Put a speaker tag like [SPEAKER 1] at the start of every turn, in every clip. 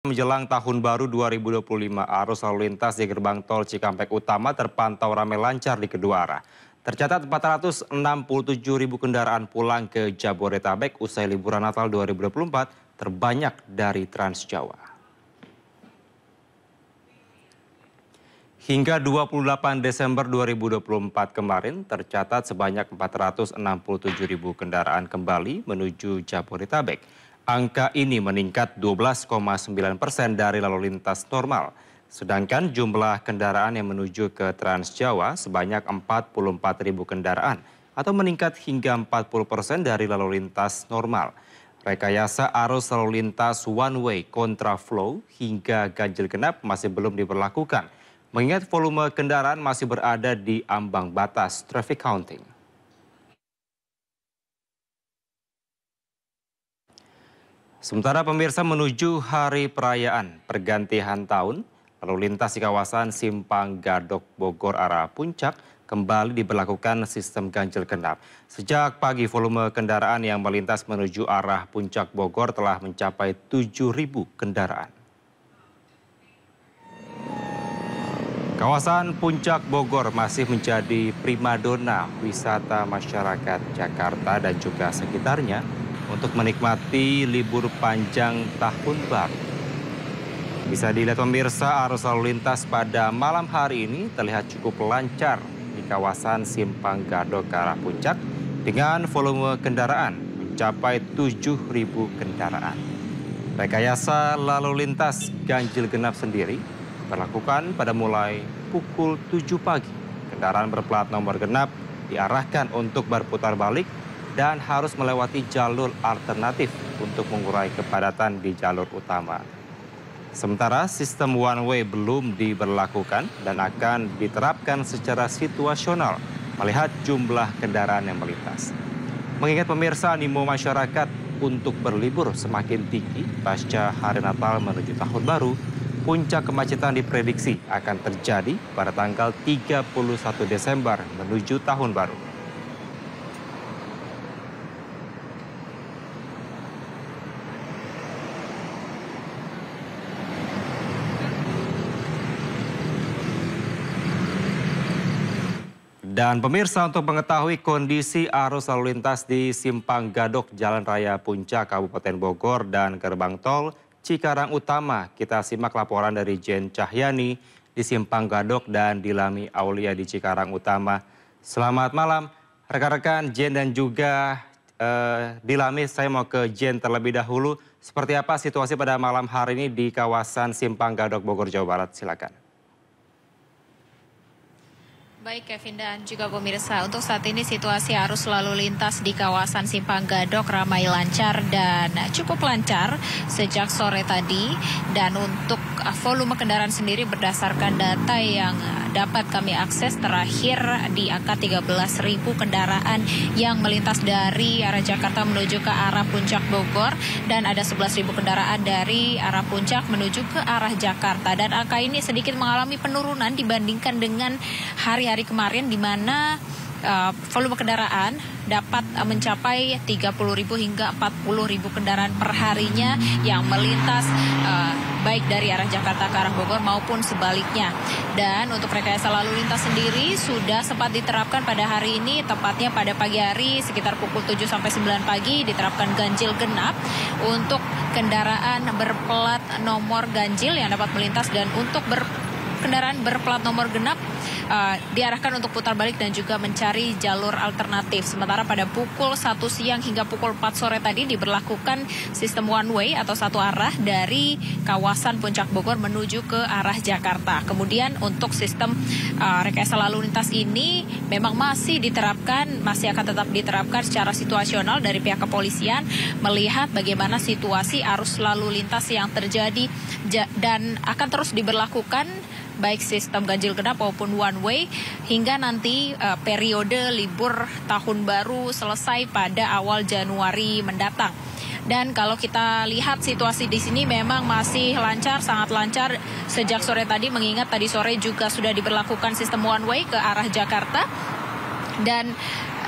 [SPEAKER 1] Menjelang tahun baru 2025, arus lalu lintas di gerbang tol Cikampek Utama terpantau ramai lancar di kedua arah. Tercatat 467.000 kendaraan pulang ke Jabodetabek usai liburan Natal 2024 terbanyak dari Trans Jawa. Hingga 28 Desember 2024 kemarin, tercatat sebanyak 467.000 kendaraan kembali menuju Jabodetabek. Angka ini meningkat 12,9% dari lalu lintas normal. Sedangkan jumlah kendaraan yang menuju ke Trans Jawa sebanyak 44.000 kendaraan atau meningkat hingga 40% dari lalu lintas normal. Rekayasa arus lalu lintas one way kontraflow hingga ganjil genap masih belum diberlakukan, mengingat volume kendaraan masih berada di ambang batas traffic counting. Sementara pemirsa menuju hari perayaan pergantian tahun, lalu lintas di kawasan Simpang Gadok Bogor arah Puncak kembali diberlakukan sistem ganjil genap. Sejak pagi volume kendaraan yang melintas menuju arah Puncak Bogor telah mencapai 7.000 kendaraan. Kawasan Puncak Bogor masih menjadi primadona wisata masyarakat Jakarta dan juga sekitarnya untuk menikmati libur panjang tahun baru. Bisa dilihat pemirsa, arus lalu lintas pada malam hari ini terlihat cukup lancar di kawasan Simpang Gadok ke arah Puncak dengan volume kendaraan mencapai 7.000 kendaraan. Rekayasa lalu lintas ganjil genap sendiri berlakukan pada mulai pukul 7 pagi. Kendaraan berplat nomor genap diarahkan untuk berputar balik dan harus melewati jalur alternatif untuk mengurai kepadatan di jalur utama. Sementara sistem one way belum diberlakukan dan akan diterapkan secara situasional melihat jumlah kendaraan yang melintas. Mengingat pemirsa, animo masyarakat untuk berlibur semakin tinggi pasca hari Natal menuju Tahun Baru, puncak kemacetan diprediksi akan terjadi pada tanggal 31 Desember menuju Tahun Baru. Dan pemirsa, untuk mengetahui kondisi arus lalu lintas di Simpang Gadok Jalan Raya Puncak Kabupaten Bogor dan gerbang tol Cikarang Utama, kita simak laporan dari Jen Cahyani di Simpang Gadok dan Dilami Aulia di Cikarang Utama. Selamat malam rekan-rekan Jen dan juga Dilami. Saya mau ke Jen terlebih dahulu. Seperti apa situasi pada malam hari ini di kawasan Simpang Gadok Bogor, Jawa Barat? Silakan.
[SPEAKER 2] Baik Kevin dan juga pemirsa, untuk saat ini situasi arus lalu lintas di kawasan Simpang Gadok ramai lancar dan cukup lancar sejak sore tadi. Dan untuk volume kendaraan sendiri berdasarkan data yang dapat kami akses terakhir di angka 13.000 kendaraan yang melintas dari arah Jakarta menuju ke arah Puncak Bogor dan ada 11.000 kendaraan dari arah Puncak menuju ke arah Jakarta. Dan angka ini sedikit mengalami penurunan dibandingkan dengan hari-hari kemarin, di mana volume kendaraan dapat mencapai 30.000 hingga 40.000 kendaraan per harinya yang melintas baik dari arah Jakarta ke arah Bogor maupun sebaliknya. Dan untuk rekayasa lalu lintas sendiri sudah sempat diterapkan pada hari ini, tepatnya pada pagi hari sekitar pukul 7 sampai 9 pagi diterapkan ganjil genap untuk kendaraan berplat nomor ganjil yang dapat melintas, dan untuk kendaraan berplat nomor genap diarahkan untuk putar balik dan juga mencari jalur alternatif. Sementara pada pukul 1 siang hingga pukul 4 sore tadi diberlakukan sistem one way atau satu arah dari kawasan Puncak Bogor menuju ke arah Jakarta. Kemudian untuk sistem rekayasa lalu lintas ini memang masih akan tetap diterapkan secara situasional dari pihak kepolisian melihat bagaimana situasi arus lalu lintas yang terjadi dan akan terus diberlakukan baik sistem ganjil genap maupun one way hingga nanti periode libur tahun baru selesai pada awal Januari mendatang. Dan kalau kita lihat situasi di sini memang masih lancar, sangat lancar sejak sore tadi, mengingat tadi sore juga sudah diberlakukan sistem one way ke arah Jakarta. Dan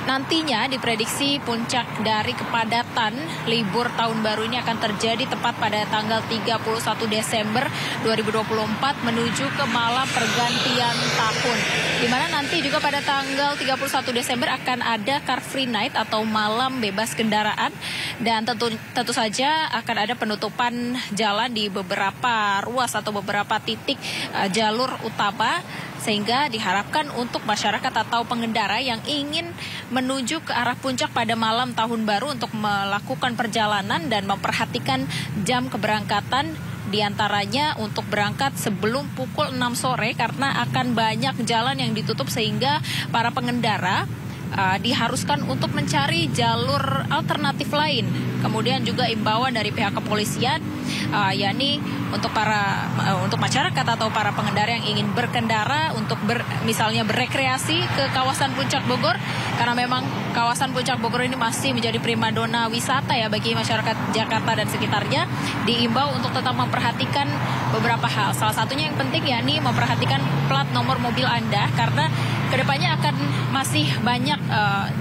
[SPEAKER 2] nantinya diprediksi puncak dari kepadatan libur tahun baru ini akan terjadi tepat pada tanggal 31 Desember 2024 menuju ke malam pergantian tahun. Di mana nanti juga pada tanggal 31 Desember akan ada Car Free Night atau malam bebas kendaraan, dan tentu saja akan ada penutupan jalan di beberapa ruas atau beberapa titik jalur utama, sehingga diharapkan untuk masyarakat atau pengendara yang ingin menuju ke arah puncak pada malam tahun baru untuk melakukan perjalanan dan memperhatikan jam keberangkatan, diantaranya untuk berangkat sebelum pukul 6 sore karena akan banyak jalan yang ditutup sehingga para pengendara diharuskan untuk mencari jalur alternatif lain. Kemudian juga imbauan dari pihak kepolisian, yakni untuk masyarakat atau para pengendara yang ingin berkendara untuk misalnya berrekreasi ke kawasan Puncak Bogor, karena memang kawasan Puncak Bogor ini masih menjadi primadona wisata ya bagi masyarakat Jakarta dan sekitarnya, diimbau untuk tetap memperhatikan beberapa hal. Salah satunya yang penting yakni memperhatikan plat nomor mobil Anda, karena kedepannya akan masih banyak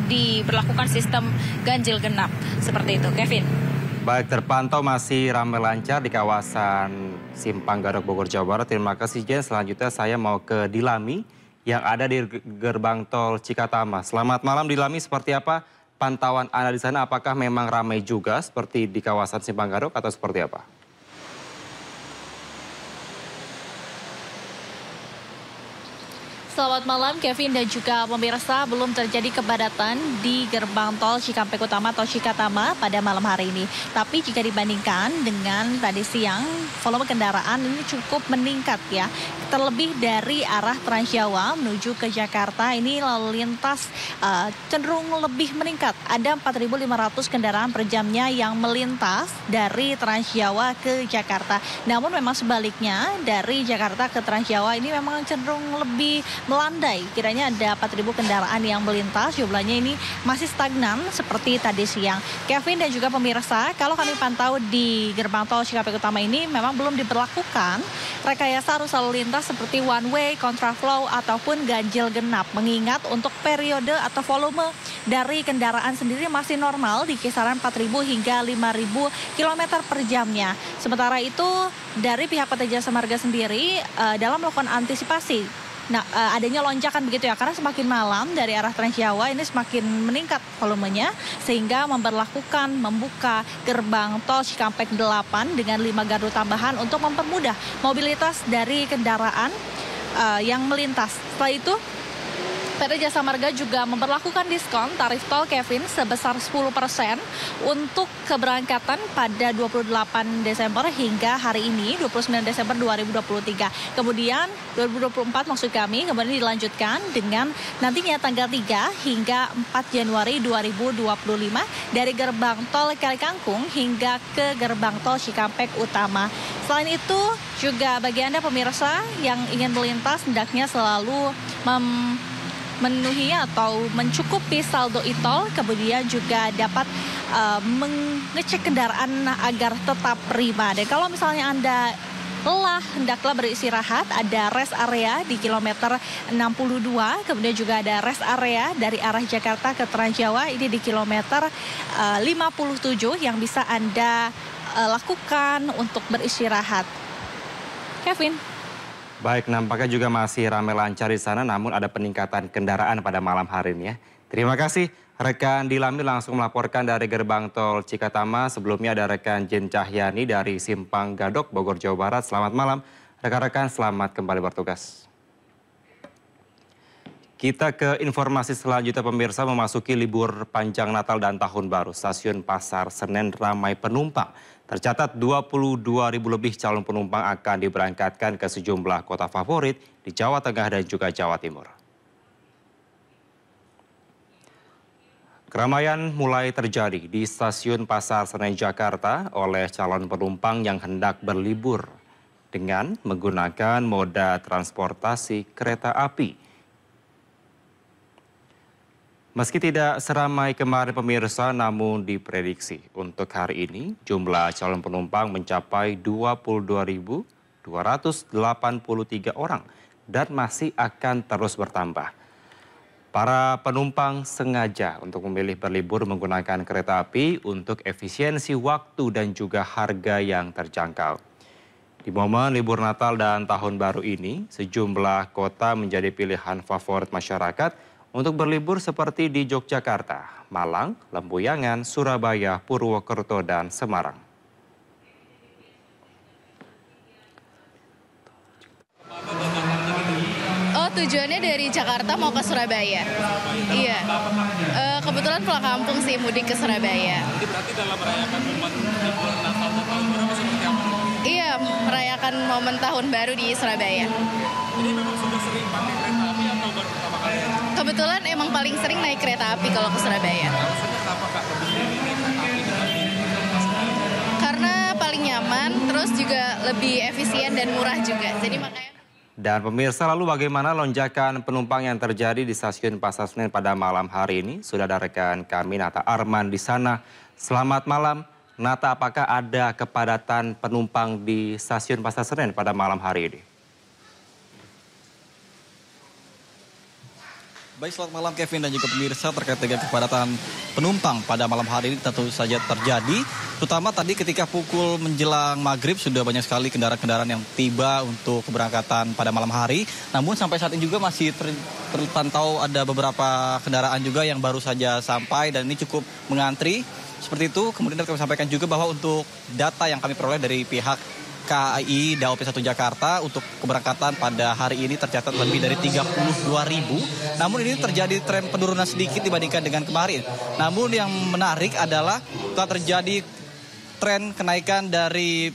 [SPEAKER 2] diberlakukan sistem ganjil genap seperti itu. Kevin.
[SPEAKER 1] Baik, terpantau masih ramai lancar di kawasan Simpang Gadok Bogor, Jawa Barat. Terima kasih, Jen. Selanjutnya saya mau ke Dilami yang ada di gerbang tol Cikatama. Selamat malam, Dilami. Seperti apa pantauan Anda di sana? Apakah memang ramai juga seperti di kawasan Simpang Gadok atau seperti apa?
[SPEAKER 3] Selamat malam Kevin dan juga pemirsa, belum terjadi kepadatan di gerbang tol Cikampek Utama atau Cikatama pada malam hari ini. Tapi jika dibandingkan dengan tadi siang, volume kendaraan ini cukup meningkat ya. Terlebih dari arah Transjawa menuju ke Jakarta ini lalu lintas cenderung lebih meningkat. Ada 4.500 kendaraan per jamnya yang melintas dari Transjawa ke Jakarta. Namun memang sebaliknya dari Jakarta ke Transjawa ini memang cenderung lebih melandai. Kiranya ada 4.000 kendaraan yang melintas, jumlahnya ini masih stagnan seperti tadi siang. Kevin dan juga pemirsa, kalau kami pantau di gerbang tol Cikampek Utama ini memang belum diberlakukan rekayasa arus lalu lintas seperti one way, kontraflow ataupun ganjil genap. Mengingat untuk periode atau volume dari kendaraan sendiri masih normal di kisaran 4.000 hingga 5.000 km per jamnya. Sementara itu dari pihak PT Jasa Marga sendiri dalam melakukan antisipasi adanya lonjakan begitu ya, karena semakin malam dari arah Transjawa ini semakin meningkat volumenya sehingga membuka gerbang tol Cikampek 8 dengan 5 gardu tambahan untuk mempermudah mobilitas dari kendaraan yang melintas. Setelah itu PT Jasa Marga juga memperlakukan diskon tarif tol Kevin sebesar 10% untuk keberangkatan pada 28 Desember hingga hari ini 29 Desember 2023. Kemudian 2024 maksud kami kemudian dilanjutkan dengan nantinya tanggal 3 hingga 4 Januari 2025 dari gerbang tol Kalikangkung hingga ke gerbang tol Cikampek Utama. Selain itu juga bagi Anda pemirsa yang ingin melintas hendaknya selalu memenuhi atau mencukupi saldo e-tol, kemudian juga dapat mengecek kendaraan agar tetap prima. Dan kalau misalnya Anda lelah, hendaklah beristirahat. Ada rest area di kilometer 62, kemudian juga ada rest area dari arah Jakarta ke Transjawa ini di kilometer 57 yang bisa Anda lakukan untuk beristirahat. Kevin.
[SPEAKER 1] Baik, nampaknya juga masih ramai lancar di sana, namun ada peningkatan kendaraan pada malam hari ini ya. Terima kasih rekan Dilami langsung melaporkan dari gerbang tol Cikatama. Sebelumnya ada rekan Jen Cahyani dari Simpang Gadok, Bogor, Jawa Barat. Selamat malam, rekan-rekan, selamat kembali bertugas. Kita ke informasi selanjutnya pemirsa, memasuki libur panjang Natal dan Tahun Baru. Stasiun Pasar Senen ramai penumpang. Tercatat 22.000 lebih calon penumpang akan diberangkatkan ke sejumlah kota favorit di Jawa Tengah dan juga Jawa Timur. Keramaian mulai terjadi di Stasiun Pasar Senen Jakarta oleh calon penumpang yang hendak berlibur dengan menggunakan moda transportasi kereta api. Meski tidak seramai kemarin pemirsa, namun diprediksi untuk hari ini jumlah calon penumpang mencapai 22.283 orang dan masih akan terus bertambah. Para penumpang sengaja untuk memilih berlibur menggunakan kereta api untuk efisiensi waktu dan juga harga yang terjangkau. Di momen libur Natal dan Tahun Baru ini, sejumlah kota menjadi pilihan favorit masyarakat untuk berlibur seperti di Yogyakarta, Malang, Lempuyangan, Surabaya, Purwokerto, dan Semarang.
[SPEAKER 4] Tujuannya dari Jakarta mau ke Surabaya. Iya. Kebetulan pulang kampung sih, mudik ke Surabaya.
[SPEAKER 5] Jadi berarti dalam merayakan momen libur Natal dan Tahun Baru seperti apa?
[SPEAKER 4] Iya, merayakan momen Tahun Baru di Surabaya.
[SPEAKER 5] Jadi memang sudah sering pakai kereta api atau baru pertama kali?
[SPEAKER 4] Kebetulan emang paling sering naik kereta api kalau ke Surabaya.
[SPEAKER 5] Alasannya kenapa Kak lebih memilih kereta api dibanding transportasi?
[SPEAKER 4] Karena paling nyaman, terus juga lebih efisien dan murah juga. Jadi makanya.
[SPEAKER 1] Dan pemirsa, lalu bagaimana lonjakan penumpang yang terjadi di stasiun Pasar Senen pada malam hari ini? Sudah ada rekan kami Nata Arman di sana. Selamat malam, Nata. Apakah ada kepadatan penumpang di stasiun Pasar Senen pada malam hari ini?
[SPEAKER 6] Baik, selamat malam Kevin dan juga pemirsa. Terkait dengan kepadatan penumpang pada malam hari ini tentu saja terjadi. Terutama tadi ketika pukul menjelang maghrib sudah banyak sekali kendaraan-kendaraan yang tiba untuk keberangkatan pada malam hari. Namun sampai saat ini juga masih terpantau ada beberapa kendaraan juga yang baru saja sampai dan ini cukup mengantri. Seperti itu, kemudian kami sampaikan juga bahwa untuk data yang kami peroleh dari pihak KAI Daob 1 Jakarta untuk keberangkatan pada hari ini tercatat lebih dari 32.000. Namun ini terjadi tren penurunan sedikit dibandingkan dengan kemarin. Namun yang menarik adalah telah terjadi tren kenaikan dari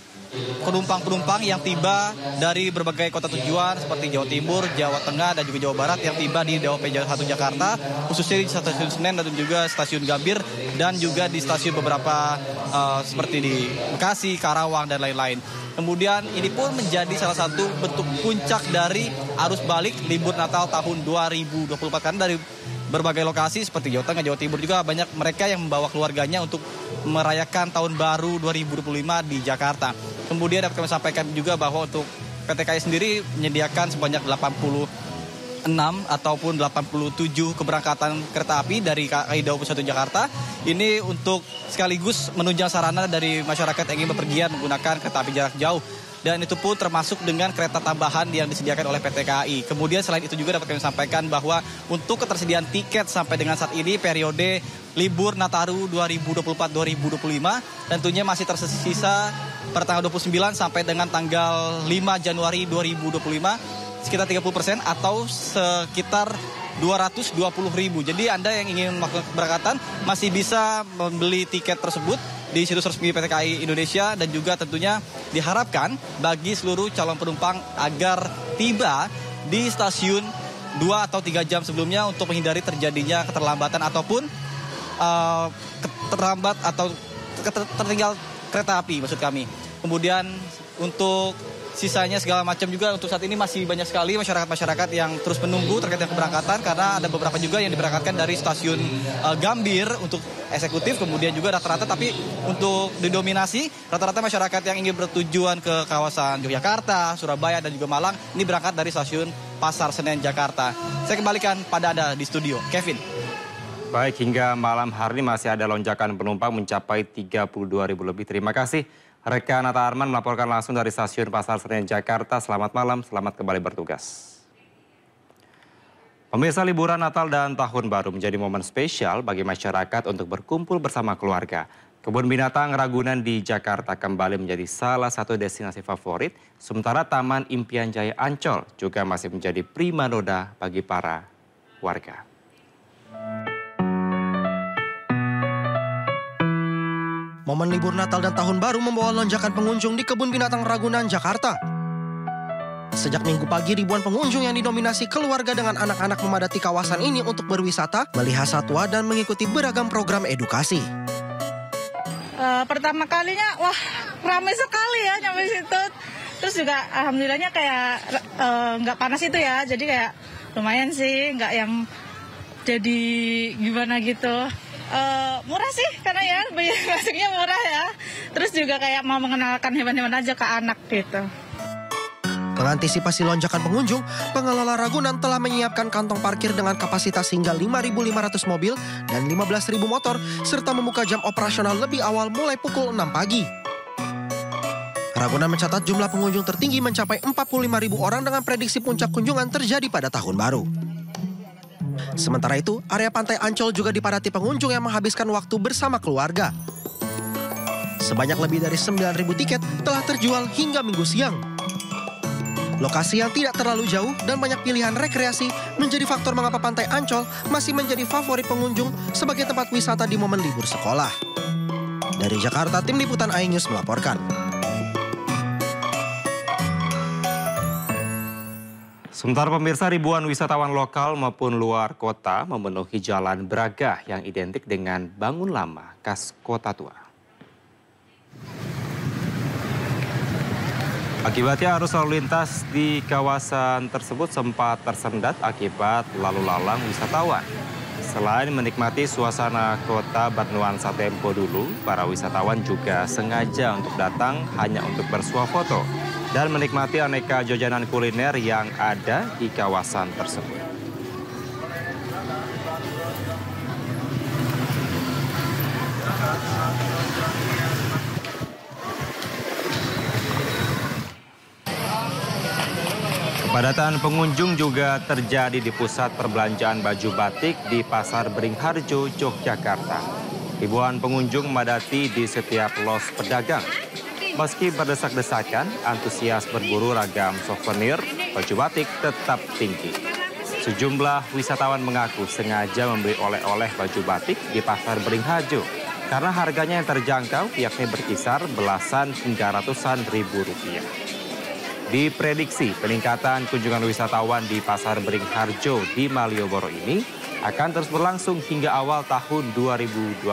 [SPEAKER 6] penumpang-penumpang yang tiba dari berbagai kota tujuan seperti Jawa Timur, Jawa Tengah, dan juga Jawa Barat yang tiba di Daob 1 Jakarta, khususnya di stasiun Senen dan juga stasiun Gambir dan juga di stasiun beberapa seperti di Bekasi, Karawang, dan lain-lain. Kemudian ini pun menjadi salah satu bentuk puncak dari arus balik libur Natal tahun 2024 karena dari berbagai lokasi seperti Jawa Tengah, Jawa Timur juga banyak mereka yang membawa keluarganya untuk merayakan Tahun Baru 2025 di Jakarta. Kemudian dapat kami sampaikan juga bahwa untuk PT KAI sendiri menyediakan sebanyak 86 ataupun 87 keberangkatan kereta api dari KAI Daob 1 Jakarta. Ini untuk sekaligus menunjang sarana dari masyarakat yang ingin bepergian menggunakan kereta api jarak jauh. Dan itu pun termasuk dengan kereta tambahan yang disediakan oleh PT KAI. Kemudian selain itu juga dapat kami sampaikan bahwa untuk ketersediaan tiket sampai dengan saat ini periode libur Nataru 2024-2025 tentunya masih tersisa pada tanggal 29 sampai dengan tanggal 5 Januari 2025 sekitar 30% atau sekitar 220.000. Jadi Anda yang ingin melakukan keberangkatan masih bisa membeli tiket tersebut di situs resmi PT KAI Indonesia dan juga tentunya diharapkan bagi seluruh calon penumpang agar tiba di stasiun 2 atau 3 jam sebelumnya untuk menghindari terjadinya keterlambatan ataupun terlambat atau tertinggal kereta api maksud kami. Kemudian untuk sisanya segala macam juga untuk saat ini masih banyak sekali masyarakat-masyarakat yang terus menunggu terkait dengan keberangkatan karena ada beberapa juga yang diberangkatkan dari stasiun Gambir untuk eksekutif, kemudian juga rata-rata tapi untuk didominasi rata-rata masyarakat yang ingin bertujuan ke kawasan Yogyakarta, Surabaya dan juga Malang ini berangkat dari stasiun Pasar Senen Jakarta. Saya kembalikan pada Anda di studio, Kevin.
[SPEAKER 1] Baik, hingga malam hari ini masih ada lonjakan penumpang mencapai 32.000 lebih. Terima kasih rekan Nata Arman melaporkan langsung dari stasiun Pasar Senen Jakarta. Selamat malam, selamat kembali bertugas. Pemirsa, liburan Natal dan Tahun Baru menjadi momen spesial bagi masyarakat untuk berkumpul bersama keluarga. Kebun Binatang Ragunan di Jakarta kembali menjadi salah satu destinasi favorit, sementara Taman Impian Jaya Ancol juga masih menjadi primadona bagi para warga.
[SPEAKER 7] Momen libur Natal dan Tahun Baru membawa lonjakan pengunjung di Kebun Binatang Ragunan, Jakarta. Sejak Minggu pagi, ribuan pengunjung yang didominasi keluarga dengan anak-anak memadati kawasan ini untuk berwisata, melihat satwa, dan mengikuti beragam program edukasi.
[SPEAKER 8] Pertama kalinya, wah ramai sekali ya nyampe situ. Terus juga alhamdulillahnya kayak nggak panas itu ya, jadi kayak lumayan sih, nggak yang jadi gimana gitu. Murah sih karena ya masuknya murah ya. Terus juga kayak mau mengenalkan hewan-hewan aja ke anak gitu.
[SPEAKER 7] Mengantisipasi lonjakan pengunjung, pengelola Ragunan telah menyiapkan kantong parkir dengan kapasitas hingga 5.500 mobil dan 15.000 motor, serta membuka jam operasional lebih awal mulai pukul 6 pagi. Ragunan mencatat jumlah pengunjung tertinggi mencapai 45.000 orang dengan prediksi puncak kunjungan terjadi pada tahun baru. Sementara itu, area Pantai Ancol juga dipadati pengunjung yang menghabiskan waktu bersama keluarga. Sebanyak lebih dari 9.000 tiket telah terjual hingga Minggu siang. Lokasi yang tidak terlalu jauh dan banyak pilihan rekreasi menjadi faktor mengapa Pantai Ancol masih menjadi favorit pengunjung sebagai tempat wisata di momen libur sekolah. Dari Jakarta, Tim Liputan iNews melaporkan.
[SPEAKER 1] Sementara pemirsa, ribuan wisatawan lokal maupun luar kota memenuhi Jalan Braga yang identik dengan bangun lama khas Kota Tua. Akibatnya arus lalu lintas di kawasan tersebut sempat tersendat akibat lalu lalang wisatawan. Selain menikmati suasana kota bernuansa tempo dulu, para wisatawan juga sengaja untuk datang hanya untuk bersuah foto dan menikmati aneka jajanan kuliner yang ada di kawasan tersebut. Kepadatan pengunjung juga terjadi di pusat perbelanjaan baju batik di Pasar Beringharjo, Yogyakarta. Ribuan pengunjung memadati di setiap los pedagang. Meski berdesak-desakan, antusias berburu ragam souvenir baju batik tetap tinggi. Sejumlah wisatawan mengaku sengaja membeli oleh-oleh baju batik di Pasar Beringharjo karena harganya yang terjangkau, yakni berkisar belasan hingga ratusan ribu rupiah. Diprediksi peningkatan kunjungan wisatawan di Pasar Beringharjo di Malioboro ini akan terus berlangsung hingga awal tahun 2025.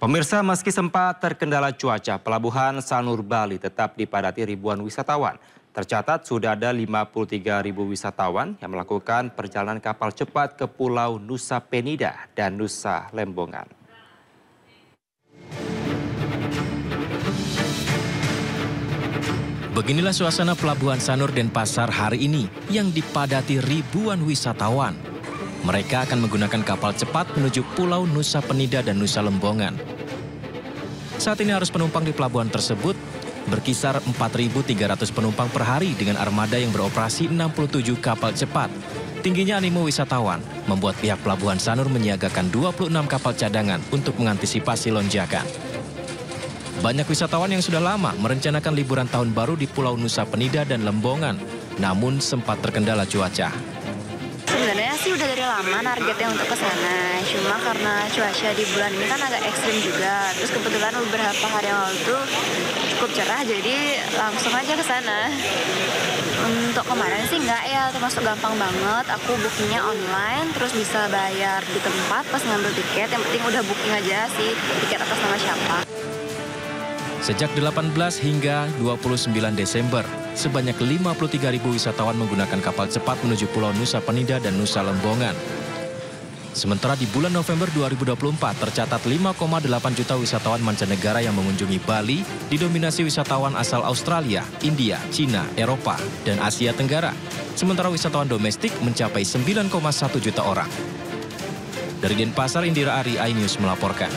[SPEAKER 1] Pemirsa, meski sempat terkendala cuaca, Pelabuhan Sanur Bali tetap dipadati ribuan wisatawan. Tercatat sudah ada 53.000 wisatawan yang melakukan perjalanan kapal cepat ke Pulau Nusa Penida dan Nusa Lembongan.
[SPEAKER 9] Beginilah suasana Pelabuhan Sanur Denpasar hari ini yang dipadati ribuan wisatawan. Mereka akan menggunakan kapal cepat menuju Pulau Nusa Penida dan Nusa Lembongan. Saat ini arus penumpang di pelabuhan tersebut berkisar 4.300 penumpang per hari dengan armada yang beroperasi 67 kapal cepat. Tingginya animo wisatawan membuat pihak Pelabuhan Sanur menyiagakan 26 kapal cadangan untuk mengantisipasi lonjakan. Banyak wisatawan yang sudah lama merencanakan liburan tahun baru di Pulau Nusa Penida dan Lembongan, namun sempat terkendala cuaca.
[SPEAKER 10] Sebenarnya sih udah dari lama targetnya untuk ke sana, cuma karena cuaca di bulan ini kan agak ekstrim juga. Terus kebetulan beberapa hari yang lalu tuh cukup cerah, jadi langsung aja ke sana. Untuk kemarin sih enggak ya, termasuk gampang banget. Aku bookingnya online, terus bisa bayar di tempat pas ngambil tiket. Yang penting udah booking aja sih tiket atas nama siapa.
[SPEAKER 9] Sejak 18 hingga 29 Desember, sebanyak 53.000 wisatawan menggunakan kapal cepat menuju Pulau Nusa Penida dan Nusa Lembongan. Sementara di bulan November 2024 tercatat 5,8 juta wisatawan mancanegara yang mengunjungi Bali, didominasi wisatawan asal Australia, India, Cina, Eropa, dan Asia Tenggara. Sementara wisatawan domestik mencapai 9,1 juta orang. Dari Denpasar, Indira Ari, iNews melaporkan.